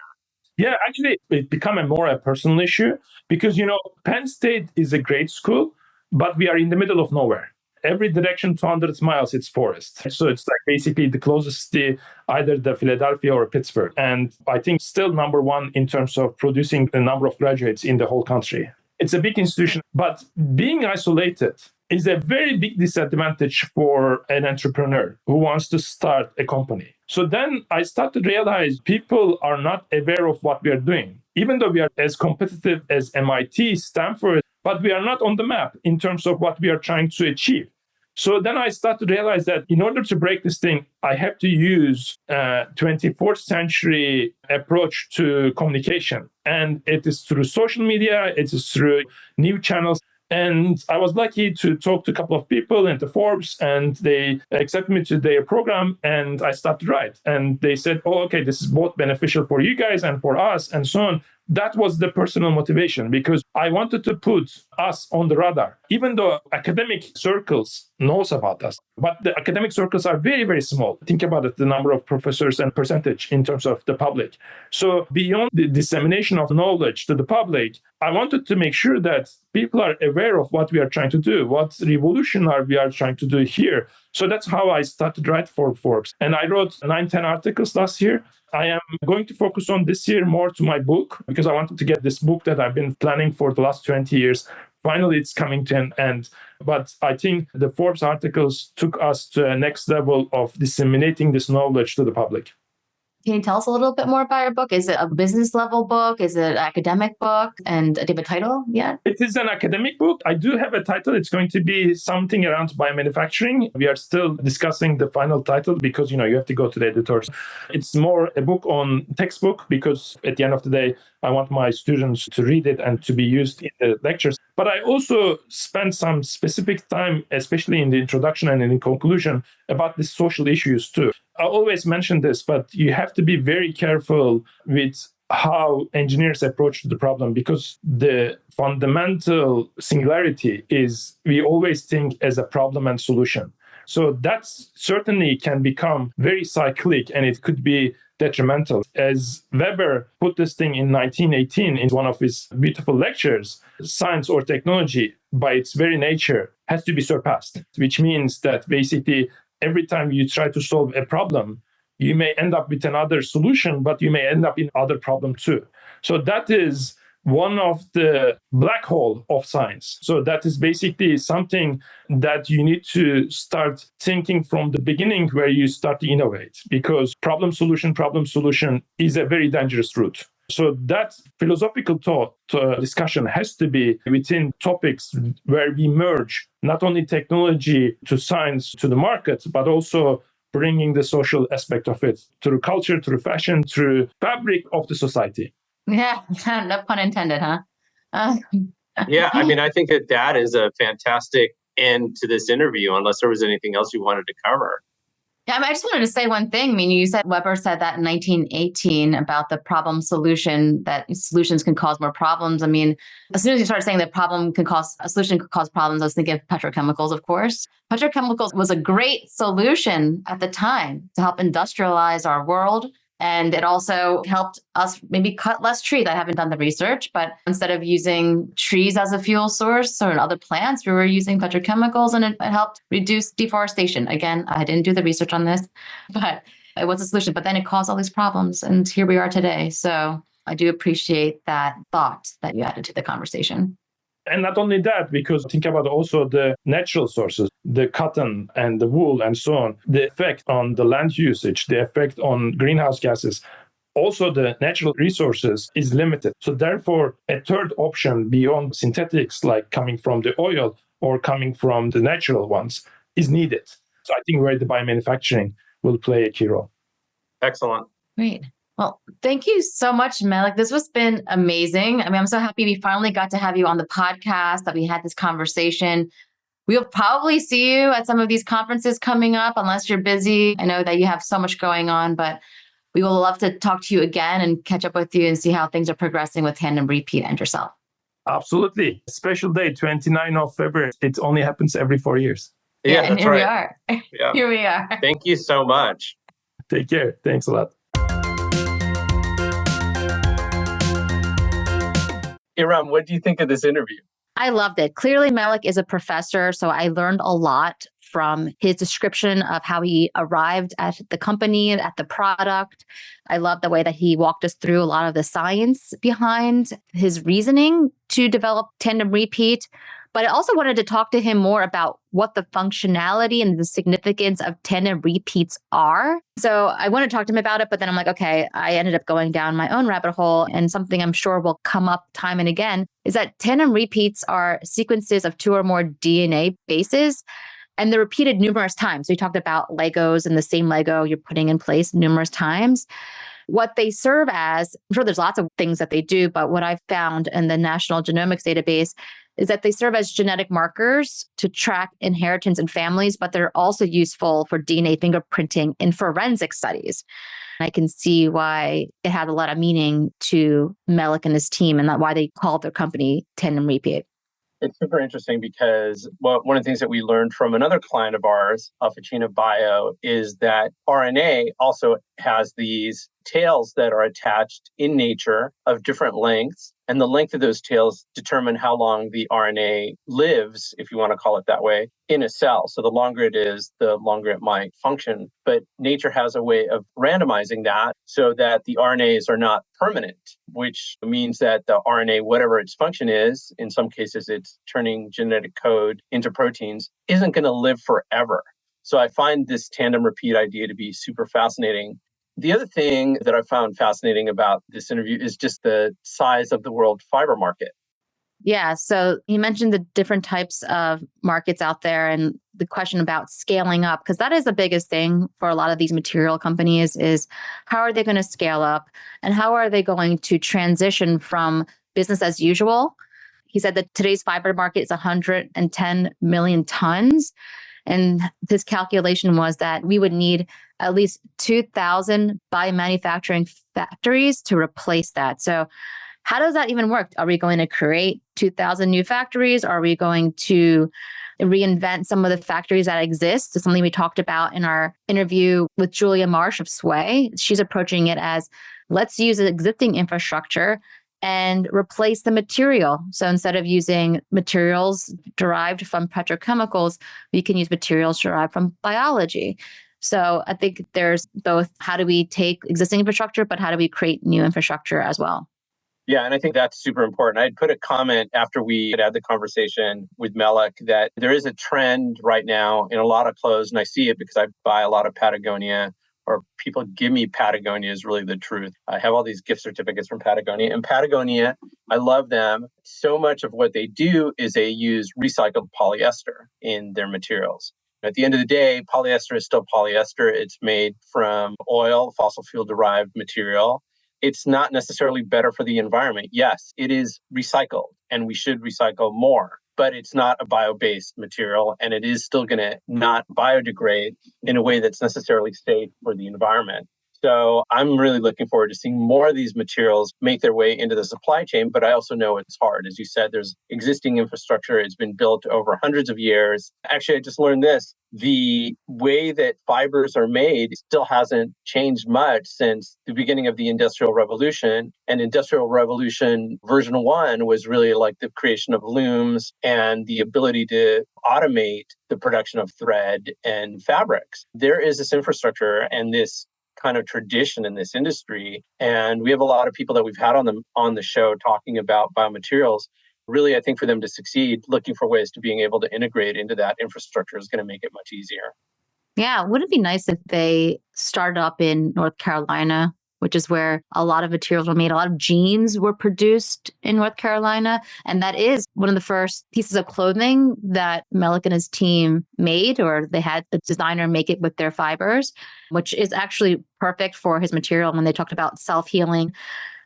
Yeah, actually, it became a personal issue because, Penn State is a great school, but we are in the middle of nowhere. every direction 200 miles, it's forest. So it's like basically the closest to either the Philadelphia or Pittsburgh. And I think still number one in terms of producing the number of graduates in the whole country. It's a big institution, but being isolated is a very big disadvantage for an entrepreneur who wants to start a company. So then I start to realize people are not aware of what we are doing. Even though we are as competitive as MIT, Stanford, but we are not on the map in terms of what we are trying to achieve. So then I start to realize that in order to break this thing, I have to use a 24th century approach to communication. And it is through social media, it is through new channels. And I was lucky to talk to a couple of people in the Forbes, and they accepted me to their program, and I started to write. And they said, oh, okay, this is both beneficial for you guys and for us, and so on. That was the personal motivation, because I wanted to put us on the radar, even though academic circles knows about us. But the academic circles are very, very small. Think about it, the number of professors and percentage in terms of the public. So beyond the dissemination of knowledge to the public, I wanted to make sure that people are aware of what we are trying to do, what revolution we are trying to do here. So that's how I started to write for Forbes. And I wrote 9-10 articles last year. I am going to focus on this year more to my book, because I wanted to get this book that I've been planning for the last 20 years. Finally, it's coming to an end. But I think the Forbes articles took us to a next level of disseminating this knowledge to the public. Can you tell us a little bit more about your book? Is it a business level book? Is it an academic book? And do you have a title yet? It is an academic book. I do have a title. It's going to be something around biomanufacturing. We are still discussing the final title because, you have to go to the editors. It's more a book on textbook, because at the end of the day, I want my students to read it and to be used in the lectures. But I also spend some specific time, especially in the introduction and in the conclusion, about the social issues too. I always mention this, but you have to be very careful with how engineers approach the problem, because the fundamental singularity is we always think as a problem and solution. So that certainly can become very cyclic, and it could be detrimental. As Weber put this thing in 1918 in one of his beautiful lectures, science or technology by its very nature has to be surpassed, which means that basically every time you try to solve a problem, you may end up with another solution, but you may end up in other problem too. So that is one of the black hole of science. So that is basically something that you need to start thinking from the beginning, where you start to innovate, because problem solution is a very dangerous route. So that philosophical thought discussion has to be within topics where we merge not only technology to science to the market, but also bringing the social aspect of it through culture, through fashion, through fabric of the society. Yeah, no pun intended, huh? Yeah, I think that is a fantastic end to this interview, unless there was anything else you wanted to cover. Yeah, I just wanted to say one thing. You said Weber said that in 1918 about the problem solution, that solutions can cause more problems. As soon as you started saying that a solution could cause problems, I was thinking of petrochemicals, of course. Petrochemicals was a great solution at the time to help industrialize our world. And it also helped us maybe cut less trees. I haven't done the research, but instead of using trees as a fuel source or other plants, we were using petrochemicals, and it helped reduce deforestation. Again, I didn't do the research on this, but it was a solution. But then it caused all these problems, and here we are today. So I do appreciate that thought that you added to the conversation. And not only that, because think about also the natural sources, the cotton and the wool and so on, the effect on the land usage, the effect on greenhouse gases. Also, the natural resources is limited. So therefore, a third option beyond synthetics, like coming from the oil or coming from the natural ones, is needed. So I think where the biomanufacturing will play a key role. Excellent. Great. Well, thank you so much, Melik. This has been amazing. I'm so happy we finally got to have you on the podcast, that we had this conversation. We'll probably see you at some of these conferences coming up, unless you're busy. I know that you have so much going on, but we will love to talk to you again and catch up with you and see how things are progressing with Tandem Repeat and yourself. Absolutely. Special day, 29th of February. It only happens every 4 years. Yeah, and that's here right. we are. Yeah. Here we are. Thank you so much. Take care. Thanks a lot. Erum, what do you think of this interview? I loved it. Clearly, Melik is a professor, so I learned a lot from his description of how he arrived at the company, at the product. I love the way that he walked us through a lot of the science behind his reasoning to develop Tandem Repeat. But I also wanted to talk to him more about what the functionality and the significance of tandem repeats are. So I want to talk to him about it, but then I'm like, okay, I ended up going down my own rabbit hole. And something I'm sure will come up time and again is that tandem repeats are sequences of 2 or more DNA bases, and they're repeated numerous times. So you talked about Legos and the same Lego you're putting in place numerous times. What they serve as, I'm sure there's lots of things that they do, but what I've found in the National Genomics Database is that they serve as genetic markers to track inheritance in families, but they're also useful for DNA fingerprinting in forensic studies. I can see why it had a lot of meaning to Melik and his team, and why they called their company Tandem Repeat. It's super interesting because one of the things that we learned from another client of ours, Alphacina Bio, is that RNA also has these tails that are attached in nature of different lengths. And the length of those tails determine how long the RNA lives, if you want to call it that way, in a cell. So the longer it is, the longer it might function. But nature has a way of randomizing that so that the RNAs are not permanent, which means that the RNA, whatever its function is, in some cases it's turning genetic code into proteins, isn't going to live forever. So I find this tandem repeat idea to be super fascinating. The other thing that I found fascinating about this interview is just the size of the world fiber market. Yeah. So you mentioned the different types of markets out there and the question about scaling up, because that is the biggest thing for a lot of these material companies is how are they going to scale up and how are they going to transition from business as usual? He said that today's fiber market is 110 million tons. And his calculation was that we would need at least 2,000 biomanufacturing factories to replace that. So how does that even work? Are we going to create 2,000 new factories? Are we going to reinvent some of the factories that exist? It's something we talked about in our interview with Julia Marsh of Sway. She's approaching it as let's use existing infrastructure and replace the material. So instead of using materials derived from petrochemicals, we can use materials derived from biology. So I think there's both how do we take existing infrastructure, but how do we create new infrastructure as well? Yeah, and I think that's super important. I'd put a comment after we had the conversation with Melik that there is a trend right now in a lot of clothes, and I see it because I buy a lot of Patagonia, or people give me Patagonia is really the truth. I have all these gift certificates from Patagonia. And Patagonia, I love them. So much of what they do is they use recycled polyester in their materials. At the end of the day, polyester is still polyester. It's made from oil, fossil fuel derived material. It's not necessarily better for the environment. Yes, it is recycled and we should recycle more, but it's not a bio-based material and it is still going to not biodegrade in a way that's necessarily safe for the environment. So I'm really looking forward to seeing more of these materials make their way into the supply chain, but I also know it's hard. As you said, there's existing infrastructure. It's been built over hundreds of years. Actually, I just learned this. The way that fibers are made still hasn't changed much since the beginning of the Industrial Revolution. And Industrial Revolution version 1 was really like the creation of looms and the ability to automate the production of thread and fabrics. There is this infrastructure and this kind of tradition in this industry. And we have a lot of people that we've had on the show talking about biomaterials. Really, I think for them to succeed, looking for ways to being able to integrate into that infrastructure is going to make it much easier. Yeah, wouldn't it be nice if they started up in North Carolina, which is where a lot of materials were made. A lot of jeans were produced in North Carolina. And that is one of the first pieces of clothing that Melik and his team made, or they had the designer make it with their fibers, which is actually perfect for his material when they talked about self-healing.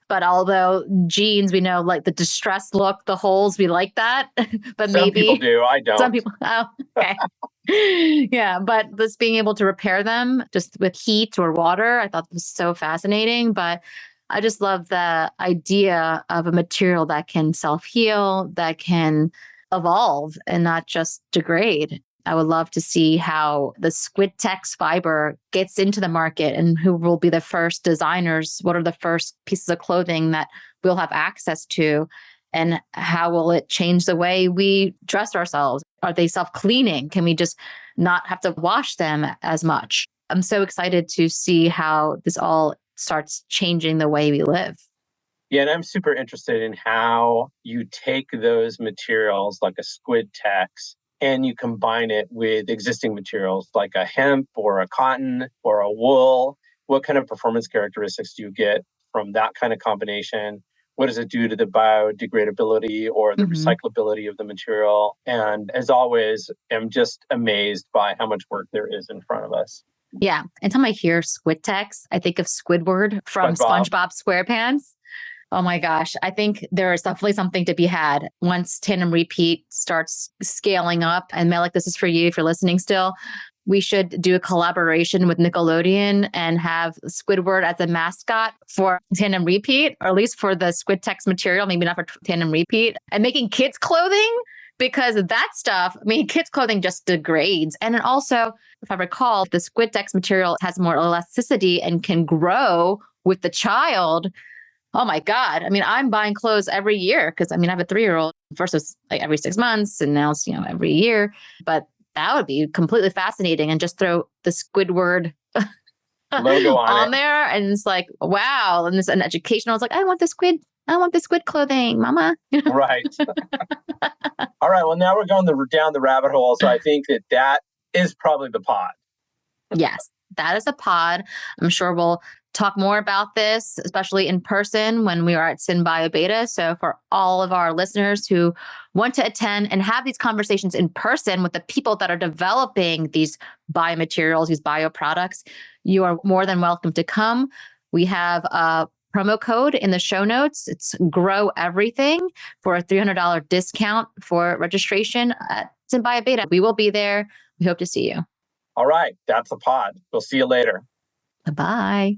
But although jeans, we know like the distressed look, the holes, we like that. But Some maybe people do, I don't. some people, oh, okay. Yeah, but this being able to repair them just with heat or water, I thought was so fascinating. But I just love the idea of a material that can self-heal, that can evolve and not just degrade. I would love to see how the Squitex fiber gets into the market and who will be the first designers. What are the first pieces of clothing that we'll have access to? And how will it change the way we dress ourselves? Are they self-cleaning? Can we just not have to wash them as much? I'm so excited to see how this all starts changing the way we live. Yeah, and I'm super interested in how you take those materials like a Squitex and you combine it with existing materials like a hemp or a cotton or a wool. What kind of performance characteristics do you get from that kind of combination? What does it do to the biodegradability or the recyclability of the material? And as always, I'm just amazed by how much work there is in front of us. Yeah. Anytime I hear Squitex, I think of Squidward from SpongeBob SquarePants. Oh my gosh. I think there is definitely something to be had once Tandem Repeat starts scaling up. And Melik, this is for you if you're listening still. We should do a collaboration with Nickelodeon and have Squidward as a mascot for Tandem Repeat, or at least for the Squitex material, maybe not for Tandem Repeat, and making kids clothing, because that stuff, I mean, kids clothing just degrades. And then also, if I recall, the Squitex material has more elasticity and can grow with the child. Oh my God. I mean, I'm buying clothes every year because I have a 3-year-old. First it was like every 6 months and now it's, every year. But that would be completely fascinating, and just throw the Squidward logo on there. And it's like, wow. And it's an educational. It's like, I want the squid clothing, mama. Right. All right. Well, now we're going down the rabbit hole. So I think that is probably the pod. Yes, that is a pod. I'm sure we'll talk more about this, especially in person when we are at SynBio Beta. So for all of our listeners who want to attend and have these conversations in person with the people that are developing these biomaterials, these bioproducts, you are more than welcome to come. We have a promo code in the show notes. It's Grow Everything for a $300 discount for registration at SynBio Beta. We will be there. We hope to see you. All right. That's the pod. We'll see you later. Bye.